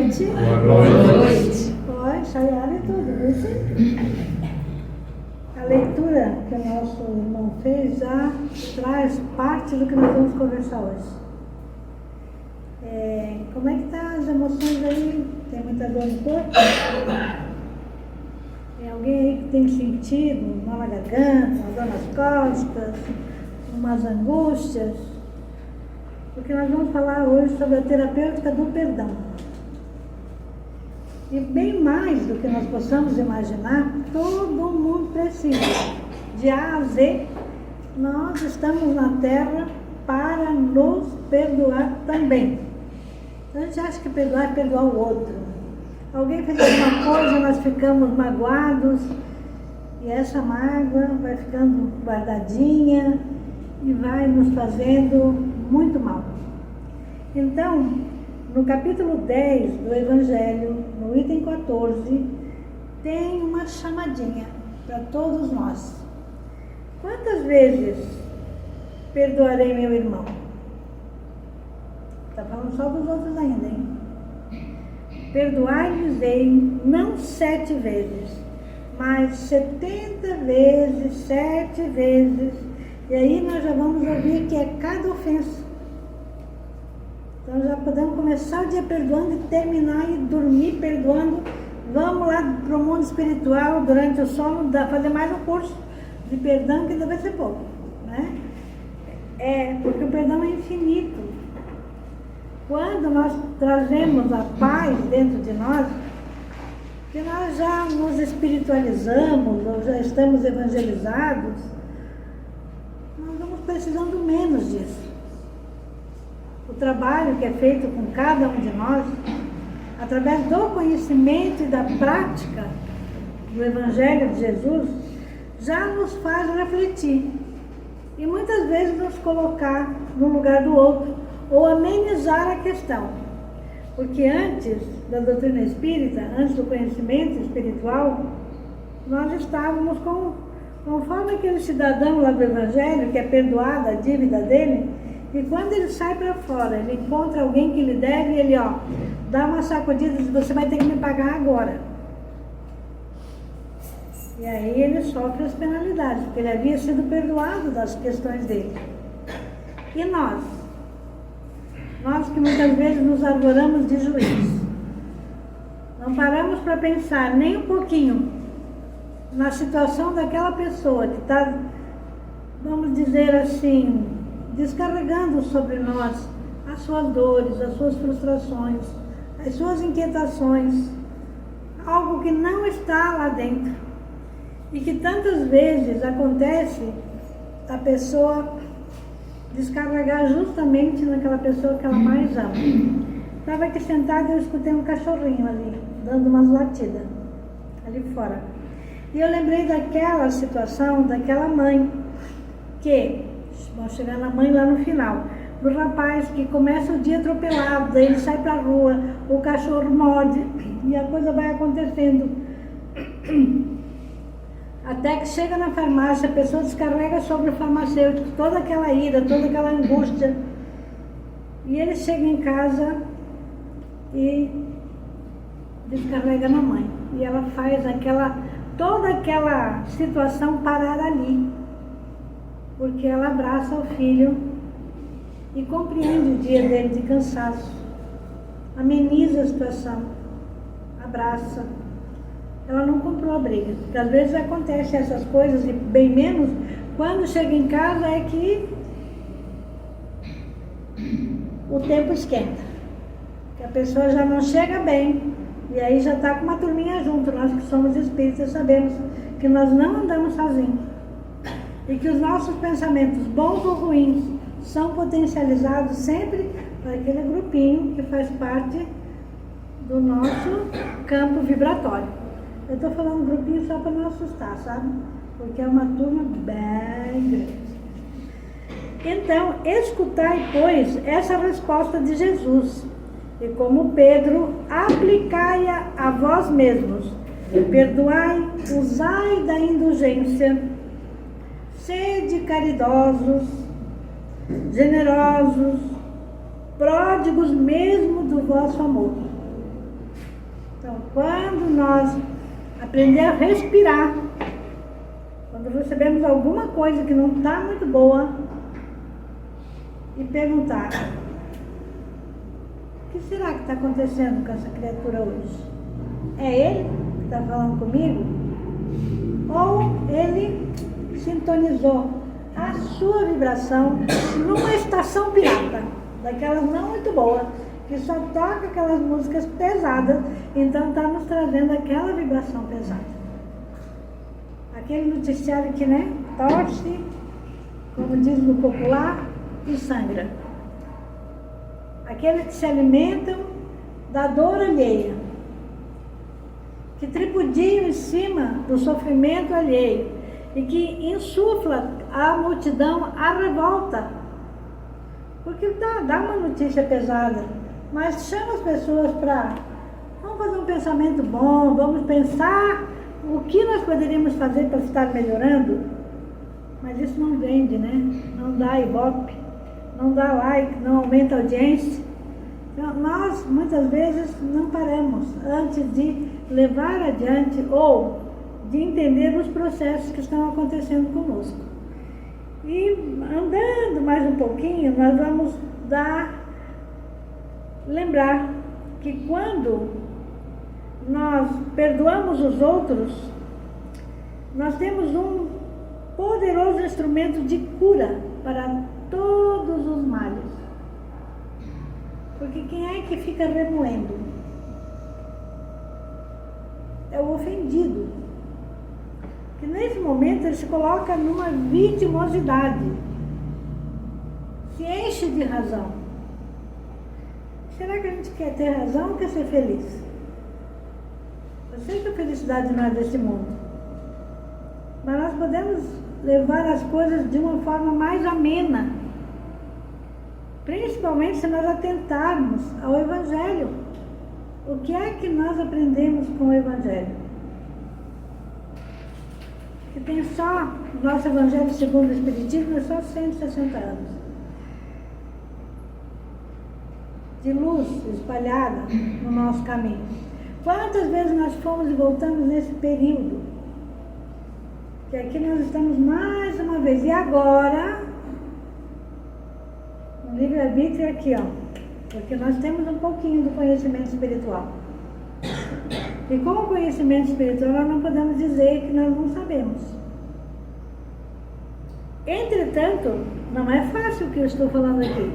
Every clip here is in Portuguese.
noite. Boa noite. Oi, Chayara e tudo, isso? A leitura que o nosso irmão fez já traz parte do que nós vamos conversar hoje. Como é que tá as emoções aí? Tem muita dor no corpo? Tem alguém aí que tem sentido uma na garganta, uma dor nas costas, umas angústias? Porque nós vamos falar hoje sobre a terapêutica do perdão. E bem mais do que nós possamos imaginar, todo mundo precisa. De A a Z, nós estamos na Terra para nos perdoar também. A gente acha que perdoar é perdoar o outro. Alguém fez alguma coisa, nós ficamos magoados, e essa mágoa vai ficando guardadinha e vai nos fazendo muito mal. Então, no capítulo 10 do Evangelho, no item 14, tem uma chamadinha para todos nós. Quantas vezes perdoarei meu irmão? Está falando só dos outros ainda, hein? Perdoai-lhes-ei não 7 vezes, mas 70 vezes, 7 vezes. E aí nós já vamos ouvir que é cada ofensa. Então já podemos começar o dia perdoando e terminar e dormir perdoando. Vamos lá para o mundo espiritual durante o sono, fazer mais um curso de perdão, que deve ser pouco, né? Porque o perdão é infinito. Quando nós trazemos a paz dentro de nós, que nós já nos espiritualizamos, ou já estamos evangelizados, nós vamos precisando menos disso. O trabalho que é feito com cada um de nós, através do conhecimento e da prática do Evangelho de Jesus, já nos faz refletir e muitas vezes nos colocar no lugar do outro ou amenizar a questão. Porque antes da doutrina espírita, antes do conhecimento espiritual, nós estávamos conforme aquele cidadão lá do Evangelho, que é perdoada a dívida dele, e quando ele sai para fora, ele encontra alguém que lhe deve, e ele dá uma sacudida e diz: você vai ter que me pagar agora. E aí ele sofre as penalidades, porque ele havia sido perdoado das questões dele. E nós que muitas vezes nos arvoramos de juiz, não paramos para pensar nem um pouquinho na situação daquela pessoa que está, vamos dizer assim, descarregando sobre nós as suas dores, as suas frustrações, as suas inquietações, algo que não está lá dentro e que tantas vezes acontece a pessoa descarregar justamente naquela pessoa que ela mais ama. Estava aqui sentada e eu escutei um cachorrinho ali, dando umas latidas, ali fora. E eu lembrei daquela situação, daquela mãe, que, vamos chegar na mãe lá no final, do rapaz que começa o dia atropelado, daí ele sai pra rua, o cachorro morde, e a coisa vai acontecendo. Até que chega na farmácia, a pessoa descarrega sobre o farmacêutico toda aquela ira, toda aquela angústia. E ele chega em casa e descarrega na mãe. E ela faz toda aquela situação parar ali. Porque ela abraça o filho e compreende o dia dele de cansaço. Ameniza a situação. Abraça. Ela não comprou a briga, porque às vezes acontecem essas coisas e bem menos quando chega em casa é que o tempo esquenta, que a pessoa já não chega bem e aí já está com uma turminha junto. Nós que somos espíritas sabemos que nós não andamos sozinhos e que os nossos pensamentos, bons ou ruins, são potencializados sempre para aquele grupinho que faz parte do nosso campo vibratório. Eu estou falando grupinho só para não assustar, sabe? Porque é uma turma bem grande. Então, escutai, pois, essa resposta de Jesus. E como Pedro, aplicai-a a vós mesmos. Perdoai, usai da indulgência. Sede caridosos, generosos, pródigos mesmo do vosso amor. Então, quando nós aprender a respirar, quando recebemos alguma coisa que não está muito boa, e perguntar: o que será que está acontecendo com essa criatura hoje? É ele que está falando comigo? Ou ele sintonizou a sua vibração numa estação pirata, daquelas não muito boas, que só toca aquelas músicas pesadas, então está nos trazendo aquela vibração pesada. Aquele noticiário que, né, torce, como diz no popular, e sangra. Aqueles que se alimentam da dor alheia, que tripudiam em cima do sofrimento alheio e que insufla a multidão à revolta. Porque dá uma notícia pesada, mas chama as pessoas para: vamos fazer um pensamento bom, vamos pensar o que nós poderíamos fazer para estar melhorando. Mas isso não vende, né? Não dá ibope, não dá like, não aumenta a audiência. Então, nós, muitas vezes, não paramos antes de levar adiante ou de entender os processos que estão acontecendo conosco. E andando mais um pouquinho, nós vamos lembrar que quando nós perdoamos os outros, nós temos um poderoso instrumento de cura para todos os males. Porque quem é que fica remoendo? É o ofendido. Que nesse momento ele se coloca numa vitimosidade. Se enche de razão. Será que a gente quer ter razão ou quer ser feliz? Eu sei que a felicidade não é desse mundo. Mas nós podemos levar as coisas de uma forma mais amena. Principalmente se nós atentarmos ao Evangelho. O que é que nós aprendemos com o Evangelho? Que tem só, o nosso Evangelho segundo o Espiritismo, é só 160 anos. De luz espalhada no nosso caminho. Quantas vezes nós fomos e voltamos nesse período? Que aqui nós estamos mais uma vez. E agora, o livre-arbítrio aqui, ó. Porque nós temos um pouquinho do conhecimento espiritual. E com o conhecimento espiritual nós não podemos dizer que nós não sabemos. Entretanto, não é fácil o que eu estou falando aqui.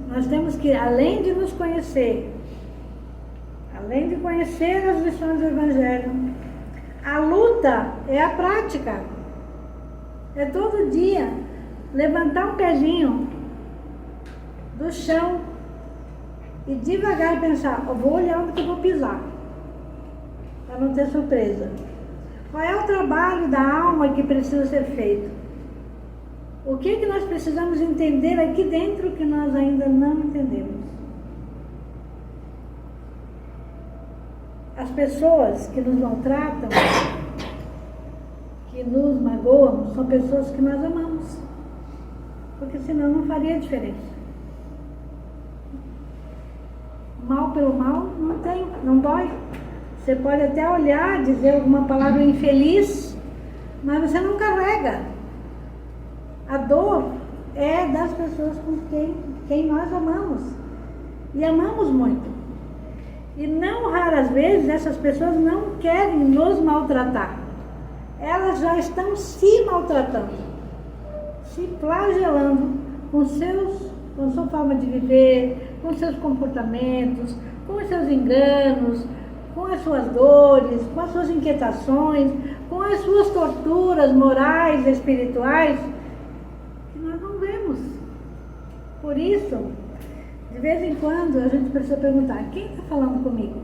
Nós temos que, além de nos conhecer, além de conhecer as lições do Evangelho, a luta é a prática. É todo dia levantar um pezinho do chão e devagar pensar: eu vou olhar onde que eu vou pisar, para não ter surpresa. Qual é o trabalho da alma que precisa ser feito? O que nós precisamos entender aqui dentro que nós ainda não entendemos? As pessoas que nos maltratam, que nos magoam, são pessoas que nós amamos. Porque senão não faria diferença. Mal pelo mal não dói. Você pode até olhar, dizer alguma palavra infeliz, mas você não carrega. A dor é das pessoas com quem nós amamos. E amamos muito. E não raras vezes essas pessoas não querem nos maltratar. Elas já estão se maltratando, se flagelando com sua forma de viver, com seus comportamentos, com os seus enganos, com as suas dores, com as suas inquietações, com as suas torturas morais e espirituais, que nós não vemos. Por isso, de vez em quando, a gente precisa perguntar: quem está falando comigo?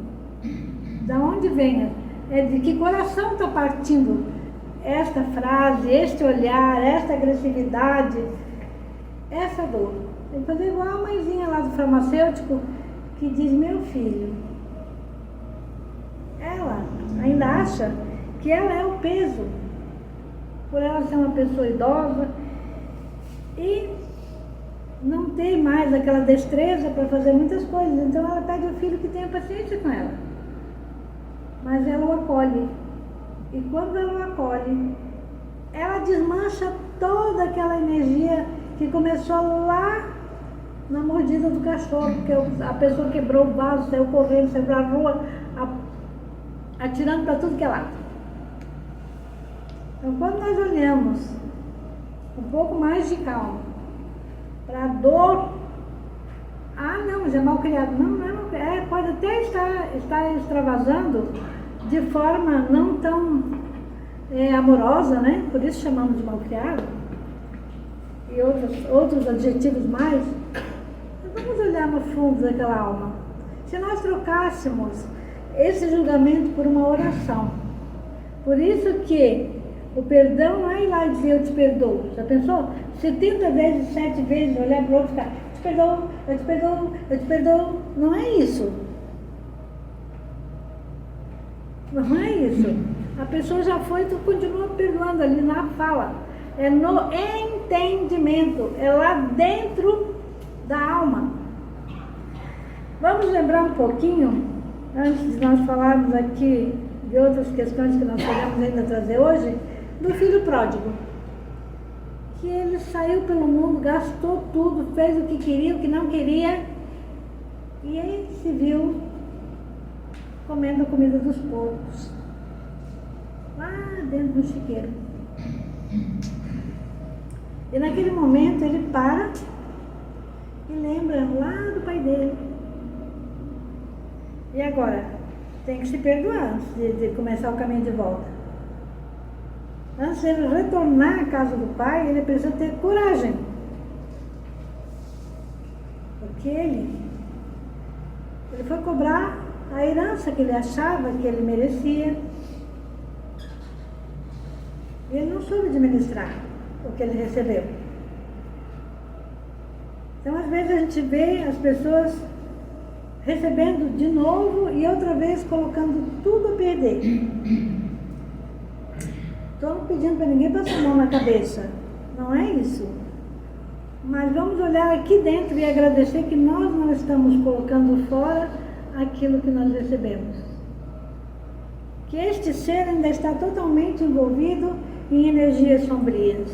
Da onde vem? De que coração está partindo esta frase, este olhar, esta agressividade, essa dor? Tem que fazer igual a mãezinha lá do farmacêutico que diz: meu filho, ela ainda acha que ela é o peso, por ela ser uma pessoa idosa, e não tem mais aquela destreza para fazer muitas coisas. Então ela pede ao filho que tenha paciência com ela. Mas ela o acolhe. E quando ela o acolhe, ela desmancha toda aquela energia que começou lá na mordida do cachorro, porque a pessoa quebrou o vaso, saiu correndo, saiu para a rua, atirando para tudo que é lado. Então, quando nós olhamos um pouco mais de calma para a dor, não, mas é mal criado. Não é mal criado. Pode até estar extravasando de forma não tão amorosa, né? Por isso chamamos de mal criado. E outros adjetivos mais. Mas vamos olhar no fundo daquela alma. Se nós trocássemos esse julgamento por uma oração. Por isso que o perdão não é ir lá e dizer eu te perdoo. Já pensou? 70 vezes, 7 vezes, olhar para o outro e ficar, te perdoo, eu te perdoo, eu te perdoo. Não é isso. Não é isso. A pessoa já foi, tu continua perdoando ali na fala. É no entendimento, é lá dentro da alma. Vamos lembrar um pouquinho, antes de nós falarmos aqui de outras questões que nós podemos ainda trazer hoje, do filho pródigo. Que ele saiu pelo mundo, gastou tudo, fez o que queria, o que não queria, e aí se viu comendo a comida dos porcos, lá dentro do chiqueiro. E naquele momento ele para e lembra lá do pai dele. E agora? Tem que se perdoar antes de começar o caminho de volta. Antes de ele retornar à casa do pai, ele precisa ter coragem. Porque ele foi cobrar a herança que ele achava que ele merecia. E ele não soube administrar o que ele recebeu. Então, às vezes, a gente vê as pessoas recebendo de novo e outra vez colocando tudo a perder. Estou não pedindo para ninguém passar a mão na cabeça. Não é isso. Mas vamos olhar aqui dentro e agradecer que nós não estamos colocando fora aquilo que nós recebemos. Que este ser ainda está totalmente envolvido em energias sombrias.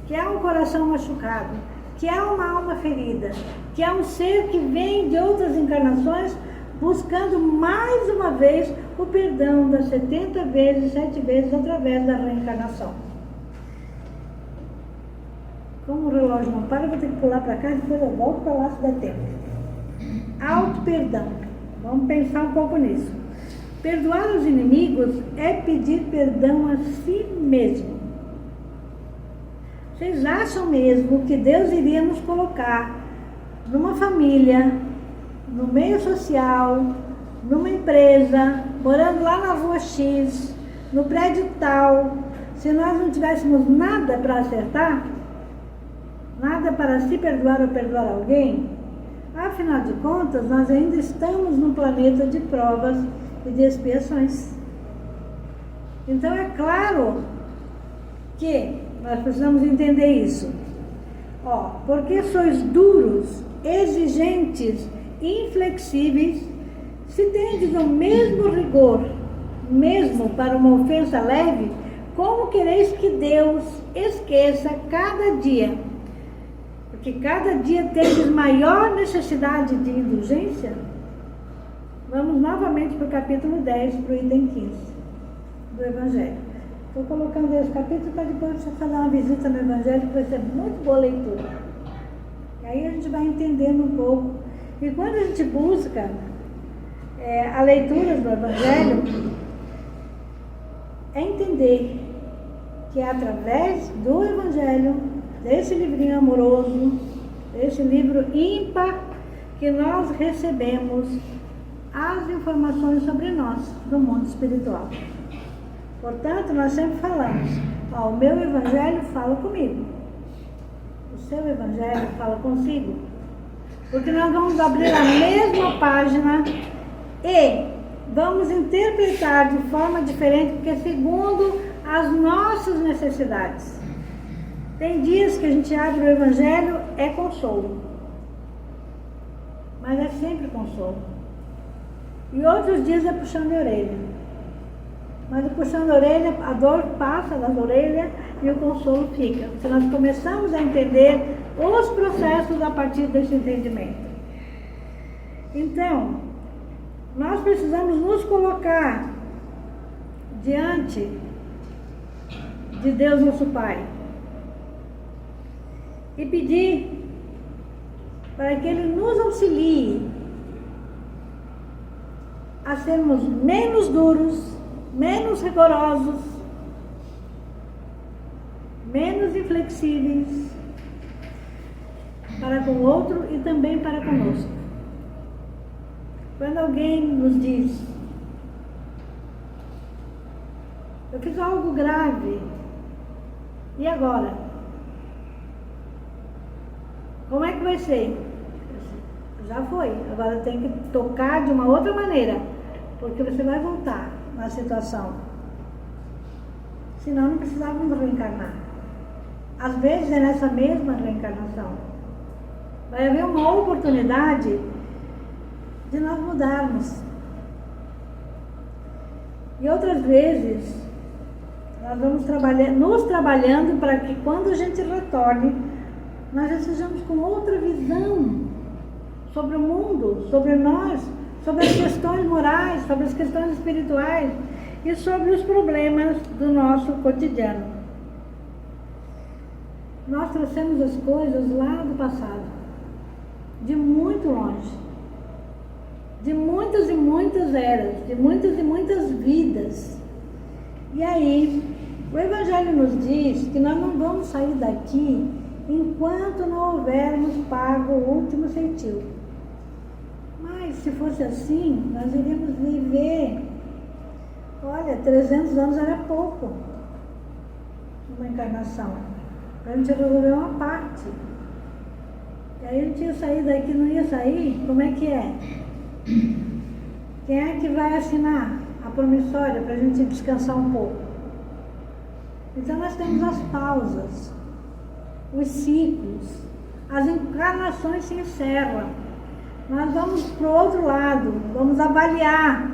Que há um coração machucado. Que há uma alma ferida. Que há um ser que vem de outras encarnações buscando mais uma vez o perdão das 70 vezes, 7 vezes através da reencarnação. Como o relógio não para, eu vou ter que pular para cá e depois eu volto para lá se der tempo. Auto-perdão. Vamos pensar um pouco nisso. Perdoar os inimigos é pedir perdão a si mesmo. Vocês acham mesmo que Deus iria nos colocar numa família, no meio social, numa empresa, morando lá na rua X, no prédio tal, se nós não tivéssemos nada para acertar, nada para se perdoar ou perdoar alguém? Afinal de contas, nós ainda estamos num planeta de provas e de expiações. Então é claro que nós precisamos entender isso. Porque sois duros, exigentes, inflexíveis, se tendes o mesmo rigor, mesmo para uma ofensa leve, como quereis que Deus esqueça cada dia? Porque cada dia tendes maior necessidade de indulgência? Vamos novamente para o capítulo 10, para o item 15 do Evangelho. Estou colocando esse capítulo para depois você fazer uma visita no Evangelho, que vai ser muito boa leitura. E aí a gente vai entendendo um pouco. E quando a gente busca a leitura do Evangelho, é entender que é através do Evangelho, desse livrinho amoroso, desse livro ímpar, que nós recebemos as informações sobre nós, do mundo espiritual. Portanto, nós sempre falamos, o meu Evangelho fala comigo, o seu Evangelho fala consigo, porque nós vamos abrir a mesma página e vamos interpretar de forma diferente, porque segundo as nossas necessidades. Tem dias que a gente abre o Evangelho, é consolo. Mas é sempre consolo. E outros dias é puxando a orelha. Mas o puxando a orelha, a dor passa das orelhas e o consolo fica. Se nós começamos a entender os processos a partir desse entendimento. Então, nós precisamos nos colocar diante de Deus nosso Pai e pedir para que Ele nos auxilie a sermos menos duros, menos rigorosos, menos inflexíveis para com o outro e também para conosco. Quando alguém nos diz: eu fiz algo grave, e agora? Como é que vai ser? Já foi, agora tem que tocar de uma outra maneira, porque você vai voltar na situação. Senão não precisávamos reencarnar. Às vezes é nessa mesma reencarnação. Vai haver uma oportunidade de nós mudarmos. E outras vezes nós vamos nos trabalhando para que quando a gente retorne, nós já sejamos com outra visão sobre o mundo, sobre nós, sobre as questões morais, sobre as questões espirituais e sobre os problemas do nosso cotidiano. Nós trouxemos as coisas lá do passado, de muito longe, de muitas e muitas eras, de muitas e muitas vidas. E aí, o Evangelho nos diz que nós não vamos sair daqui enquanto não houvermos pago o último centil. Mas se fosse assim, nós iríamos viver, olha, 300 anos era pouco, uma encarnação. A gente resolver uma parte. E aí a gente ia sair daqui, não ia sair? Como é que é? Quem é que vai assinar a promissória para a gente descansar um pouco? Então nós temos as pausas, os ciclos, as encarnações se encerram. Nós vamos para o outro lado, vamos avaliar.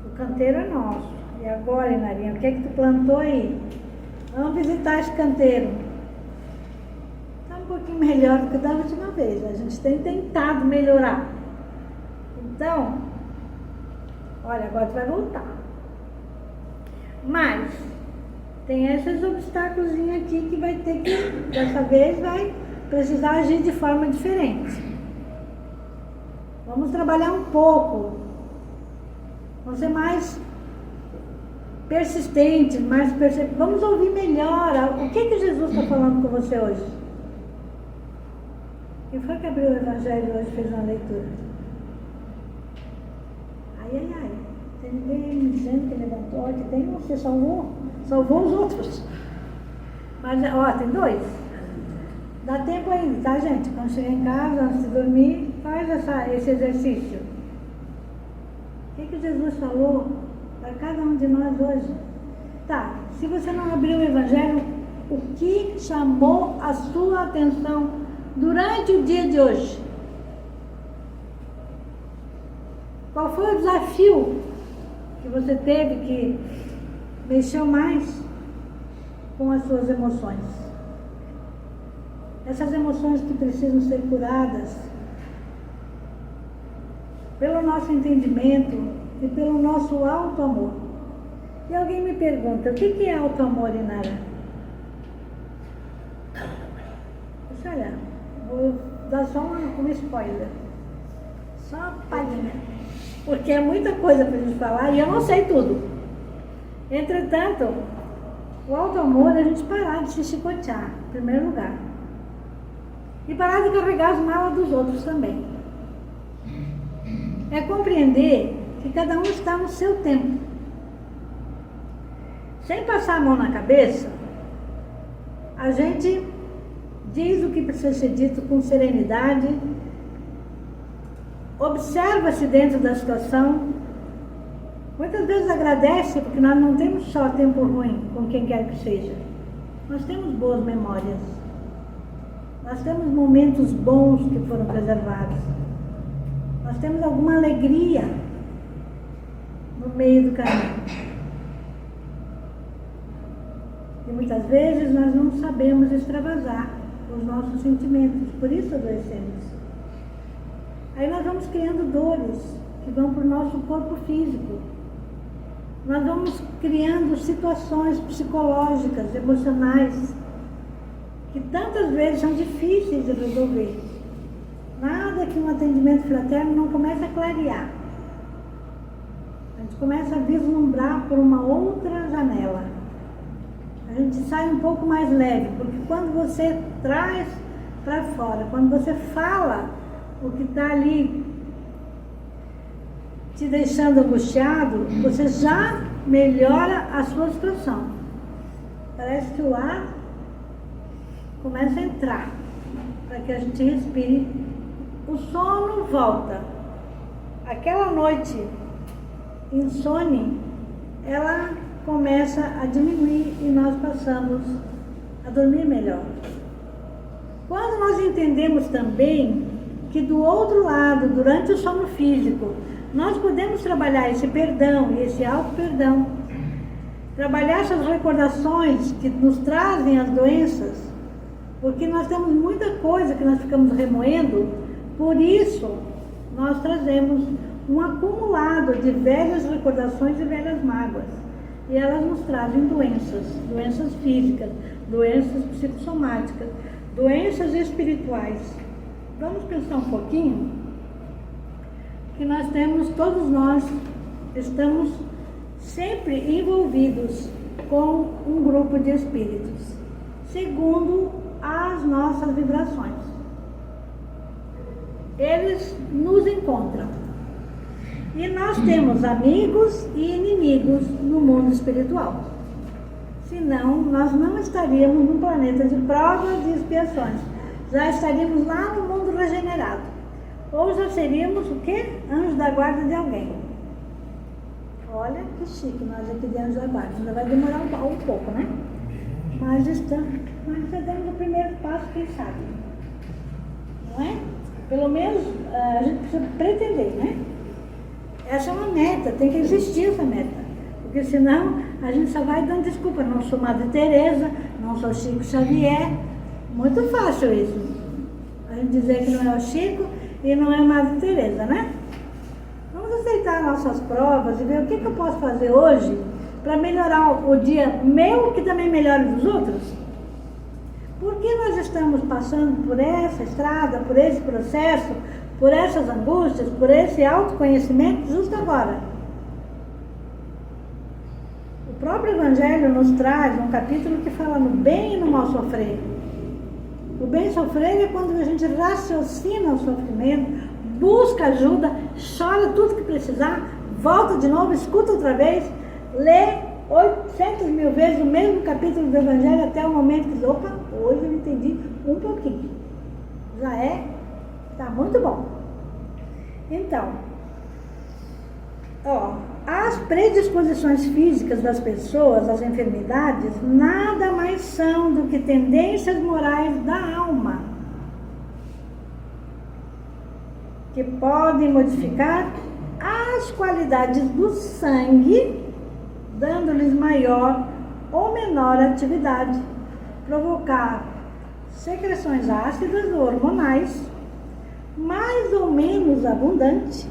O canteiro é nosso. E agora, Inarinha, o que é que tu plantou aí? Vamos visitar esse canteiro. Está um pouquinho melhor do que da última vez. A gente tem tentado melhorar. Então, olha, agora tu vai voltar. Mas tem esses obstáculos aqui que vai ter que, dessa vez, vai precisar agir de forma diferente. Vamos trabalhar um pouco. Vamos ser mais persistentes, mais perceptivos. Vamos ouvir melhor. O que Jesus está falando com você hoje? Quem foi que abriu o Evangelho hoje e fez uma leitura? Ai. Tem ninguém me dizendo que levantou, que tem você salvou os outros. Mas, ó, tem 2. Dá tempo ainda, tá, gente? Quando chegar em casa, antes de dormir, faz esse exercício. O que Jesus falou para cada um de nós hoje? Tá, se você não abriu o Evangelho, o que chamou a sua atenção durante o dia de hoje? Qual foi o desafio que você teve que mexeu mais com as suas emoções? Essas emoções que precisam ser curadas pelo nosso entendimento e pelo nosso alto amor. E alguém me pergunta, o que é alto amor, Inara? Deixa eu olhar, vou dar só uma spoiler, só uma palhinha, porque é muita coisa para a gente falar e eu não sei tudo. Entretanto, o alto amor é a gente parar de se chicotear, em primeiro lugar. E parar de carregar as malas dos outros também. É compreender que cada um está no seu tempo. Sem passar a mão na cabeça, a gente diz o que precisa ser dito com serenidade, observa-se dentro da situação. Muitas vezes agradece, porque nós não temos só tempo ruim com quem quer que seja. Nós temos boas memórias. Nós temos momentos bons que foram preservados. Nós temos alguma alegria no meio do caminho. E muitas vezes nós não sabemos extravasar os nossos sentimentos, por isso adoecemos. Aí nós vamos criando dores que vão para o nosso corpo físico. Nós vamos criando situações psicológicas, emocionais, que tantas vezes são difíceis de resolver. Nada que um atendimento fraterno não comece a clarear. A gente começa a vislumbrar por uma outra janela. A gente sai um pouco mais leve, porque quando você traz para fora, quando você fala o que está ali te deixando angustiado, você já melhora a sua situação. Parece que o ar começa a entrar, para que a gente respire. O sono volta. Aquela noite insone, ela começa a diminuir e nós passamos a dormir melhor. Quando nós entendemos também que do outro lado, durante o sono físico, nós podemos trabalhar esse perdão e esse auto-perdão, trabalhar essas recordações que nos trazem as doenças, porque nós temos muita coisa que nós ficamos remoendo, por isso nós trazemos um acumulado de velhas recordações e velhas mágoas. E elas nos trazem doenças físicas, doenças psicossomáticas, doenças espirituais. Vamos pensar um pouquinho? Que nós temos, todos nós, estamos sempre envolvidos com um grupo de espíritos, segundo as nossas vibrações. Eles nos encontram. E nós temos amigos e inimigos no mundo espiritual. Senão, nós não estaríamos num planeta de provas e expiações. Já estaríamos lá no mundo regenerado. Ou já seríamos o quê? Anjos da guarda de alguém. Olha que chique nós aqui de anjos da guarda. Ainda vai demorar um pouco, né? Mas já demos o primeiro passo, quem sabe. Não é? Pelo menos a gente precisa pretender, né? Essa é uma meta, tem que existir essa meta. Porque senão a gente só vai dando desculpa. Não sou Madre Teresa, não sou Chico Xavier. Muito fácil isso. A gente dizer que não é o Chico e não é a Madre Teresa, né? Vamos aceitar nossas provas e ver o que eu posso fazer hoje para melhorar o dia meu, que também melhore dos outros. Por que nós estamos passando por essa estrada, por esse processo, por essas angústias, por esse autoconhecimento justo agora? O próprio Evangelho nos traz um capítulo que fala no bem e no mal sofrer. O bem sofrer é quando a gente raciocina o sofrimento, busca ajuda, chora tudo que precisar, volta de novo, escuta outra vez, lê 800 mil vezes o mesmo capítulo do Evangelho até o momento que diz, opa, hoje eu entendi um pouquinho. Já está muito bom. Então, as predisposições físicas das pessoas, as enfermidades, nada mais são do que tendências morais da alma, que podem modificar as qualidades do sangue, dando-lhes maior ou menor atividade, provocar secreções ácidas ou hormonais, mais ou menos abundantes,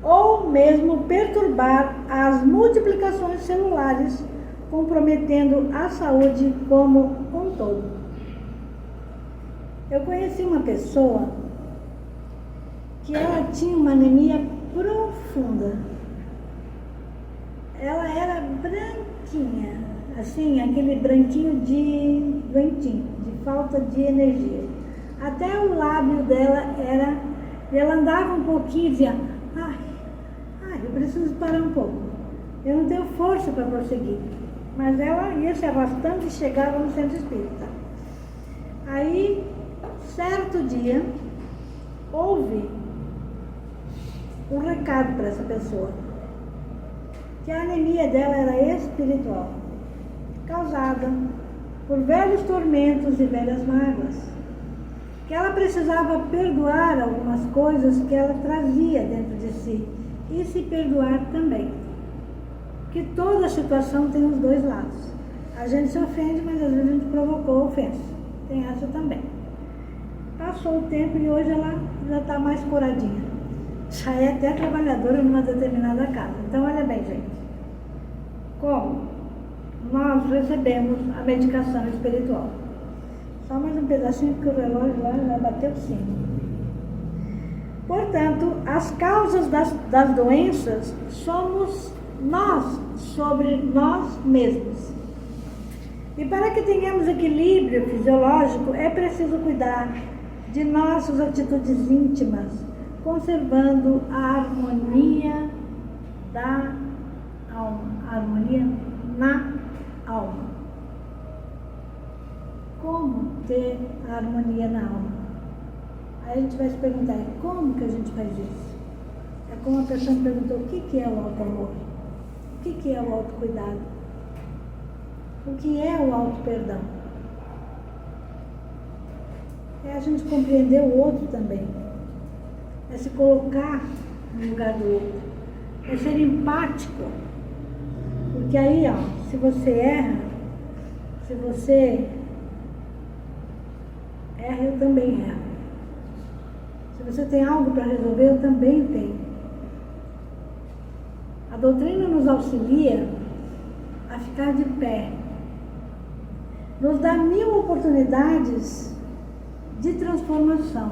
ou mesmo perturbar as multiplicações celulares, comprometendo a saúde como um todo. Eu conheci uma pessoa que ela tinha uma anemia profunda. Ela era branquinha, assim, aquele branquinho de doentinho, de falta de energia. Até o lábio dela ela andava um pouquinho e dizia, eu preciso parar um pouco. Eu não tenho força para prosseguir. Mas ela ia se arrastando e chegava no centro espírita. Aí, certo dia, houve um recado para essa pessoa. Que a anemia dela era espiritual, causada por velhos tormentos e velhas mágoas, que ela precisava perdoar algumas coisas que ela trazia dentro de si e se perdoar também. Que toda situação tem os dois lados. A gente se ofende, mas às vezes a gente provocou a ofensa. Tem essa também. Passou o tempo e hoje ela já está mais curadinha. Já é até trabalhadora numa determinada casa. Então, olha bem, gente. Como nós recebemos a medicação espiritual. Só mais um pedacinho, porque o relógio lá já bateu 5. Portanto, as causas das doenças somos nós, sobre nós mesmos. E para que tenhamos equilíbrio fisiológico, é preciso cuidar de nossas atitudes íntimas, conservando a harmonia da alma, a harmonia na alma. Como ter a harmonia na alma? Aí a gente vai se perguntar, como que a gente faz isso? É como a pessoa me perguntou, o que é o auto-amor? O que é o autocuidado? O que é o auto-perdão? É a gente compreender o outro também. É se colocar no lugar do outro. É ser empático. Porque aí, ó, se você erra, se você erra, eu também erro. Se você tem algo para resolver, eu também tenho. A doutrina nos auxilia a ficar de pé. Nos dá 1000 oportunidades de transformação,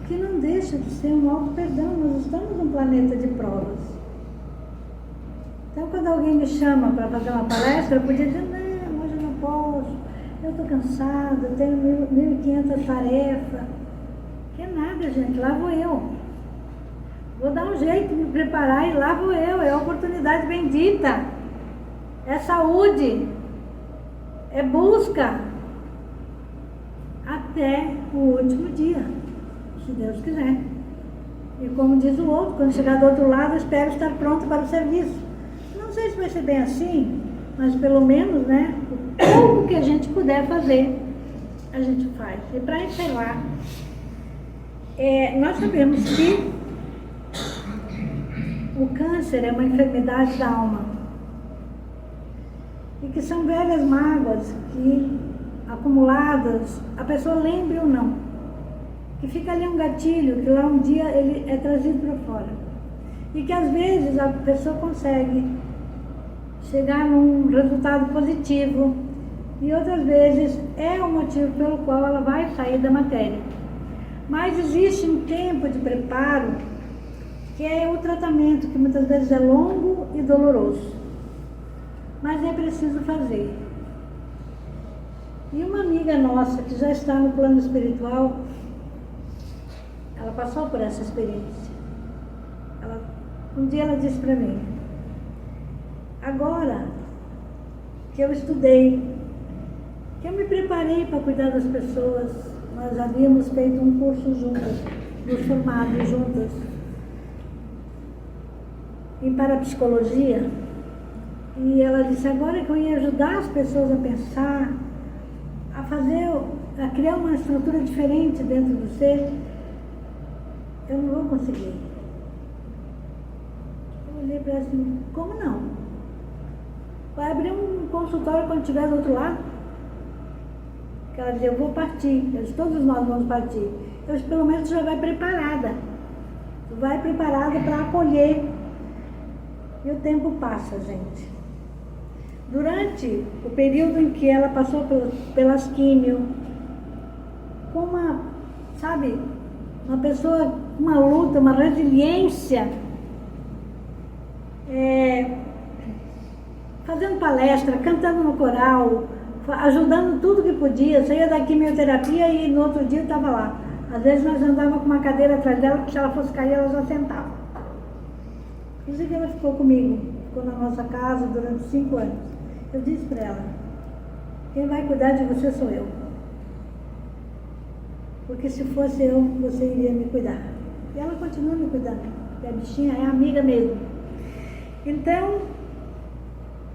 que não deixa de ser um auto-perdão. Nós estamos num planeta de provas. Então, quando alguém me chama para fazer uma palestra, eu podia dizer, não, hoje eu não posso, eu estou cansada, eu tenho 1.500 tarefas. Que nada, gente, lá vou eu. Vou dar um jeito de me preparar e lá vou eu. É a oportunidade bendita. É saúde. É busca. Até o último dia, se Deus quiser. E como diz o outro, quando chegar do outro lado, eu espero estar pronto para o serviço. Não sei se vai ser bem assim, mas pelo menos, né, o pouco que a gente puder fazer, a gente faz. E para encerrar, nós sabemos que o câncer é uma enfermidade da alma. E que são velhas mágoas que, acumuladas, a pessoa lembre ou não. Que fica ali um gatilho, que lá um dia ele é trazido para fora. E que às vezes a pessoa consegue chegar num resultado positivo. E outras vezes é o motivo pelo qual ela vai sair da matéria. Mas existe um tempo de preparo, que é o tratamento, que muitas vezes é longo e doloroso. Mas é preciso fazer. E uma amiga nossa, que já está no plano espiritual, ela passou por essa experiência. Um dia ela disse para mim, agora que eu estudei, que eu me preparei para cuidar das pessoas, nós havíamos feito um curso juntas, nos formados juntas, em parapsicologia, e ela disse, agora que eu ia ajudar as pessoas a pensar, a criar uma estrutura diferente dentro do ser, eu não vou conseguir. Eu olhei para ela assim, como não? Vai abrir um consultório quando estiver do outro lado? Que ela dizia, eu vou partir. Eu disse, todos nós vamos partir. Eu disse, pelo menos tu já vai preparada. Tu vai preparada para acolher. E o tempo passa, gente. Durante o período em que ela passou pelas químio, com uma pessoa, uma luta, uma resiliência, fazendo palestra, cantando no coral, ajudando tudo que podia, saía da quimioterapia e no outro dia estava lá. Às vezes nós andávamos com uma cadeira atrás dela, que se ela fosse cair, ela já sentava. Inclusive ela ficou comigo, ficou na nossa casa durante 5 anos. Eu disse para ela, quem vai cuidar de você sou eu. Porque se fosse eu, você iria me cuidar. E ela continua me cuidando, porque a bichinha é amiga mesmo. Então,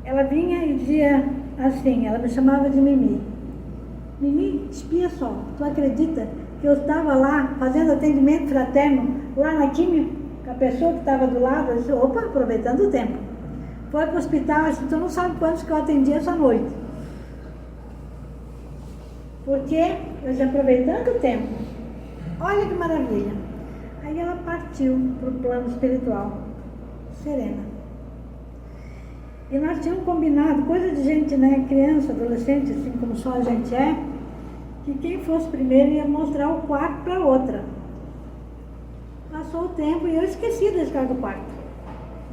ela vinha e dizia assim, ela me chamava de Mimi. Mimi, espia só, tu acredita que eu estava lá fazendo atendimento fraterno, lá na químio, com a pessoa que estava do lado, eu disse, opa, aproveitando o tempo. Foi para o hospital, eu disse, tu não sabe quantos que eu atendi essa noite. Porque eu disse, aproveitando o tempo. Olha que maravilha. Aí ela partiu para o plano espiritual, serena. E nós tínhamos combinado, coisa de gente, né, criança, adolescente, assim como só a gente é, que quem fosse primeiro ia mostrar o quarto para outra. Passou o tempo e eu esqueci da história do quarto.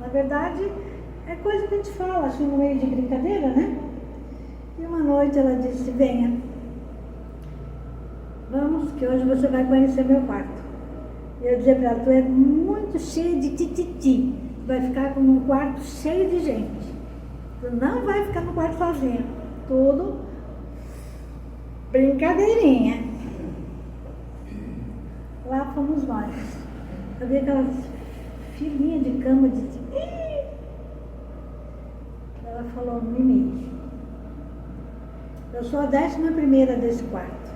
Na verdade, é coisa que a gente fala, assim, no meio de brincadeira, né? E uma noite ela disse, venha, vamos, que hoje você vai conhecer meu quarto. E eu dizia para ela, tu é muito cheia de tititi, vai ficar com um quarto cheio de gente. Tu não vai ficar no quarto sozinha. Tudo brincadeirinha. Lá fomos nós. Eu vi aquelas filinhas de cama de... Ela falou, Mimi, eu sou a 11ª desse quarto.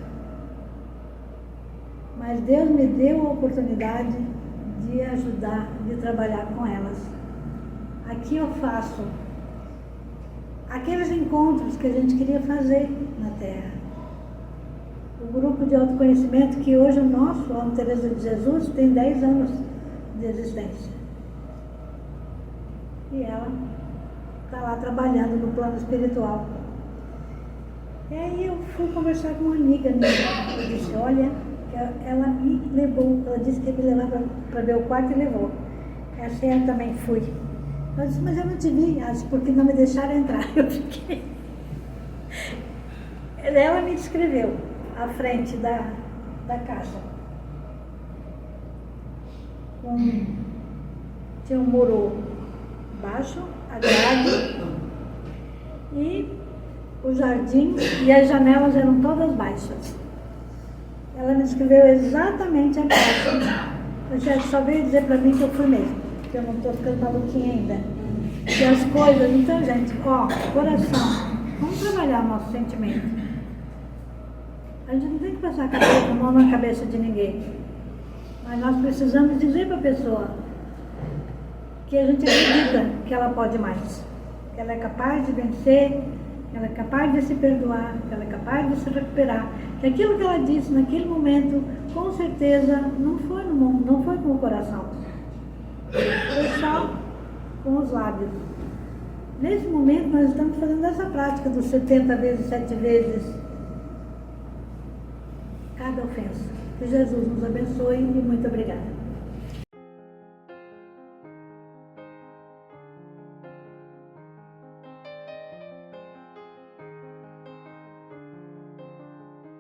Mas Deus me deu a oportunidade de ajudar, de trabalhar com elas. Aqui eu faço aqueles encontros que a gente queria fazer na Terra. O grupo de autoconhecimento, que hoje o nosso, a Teresa de Jesus, tem 10 anos de existência. E ela está lá trabalhando no plano espiritual. E aí eu fui conversar com uma amiga minha. Eu disse, olha, ela me levou, ela disse que ia me levar para ver o quarto e levou. Essa eu também fui. Eu disse, mas eu não te vi, porque não me deixaram entrar. Eu fiquei. Ela me descreveu à frente da caixa. Tinha um muro baixo, a grade, e o jardim e as janelas eram todas baixas. Ela me descreveu exatamente a caixa. Eu só veio dizer para mim que eu fui mesmo, que eu não estou ficando maluquinha ainda. E as coisas, então, gente, coração, vamos trabalhar o nosso sentimento. A gente não tem que passar a mão na cabeça de ninguém. Mas nós precisamos dizer para a pessoa que a gente acredita que ela pode mais. Que ela é capaz de vencer, que ela é capaz de se perdoar, que ela é capaz de se recuperar. Que aquilo que ela disse naquele momento, com certeza, não foi no mundo, não foi com o coração. Foi só com os lábios. Nesse momento, nós estamos fazendo essa prática dos 70 vezes, 7 vezes cada ofensa. Que Jesus nos abençoe e muito obrigada.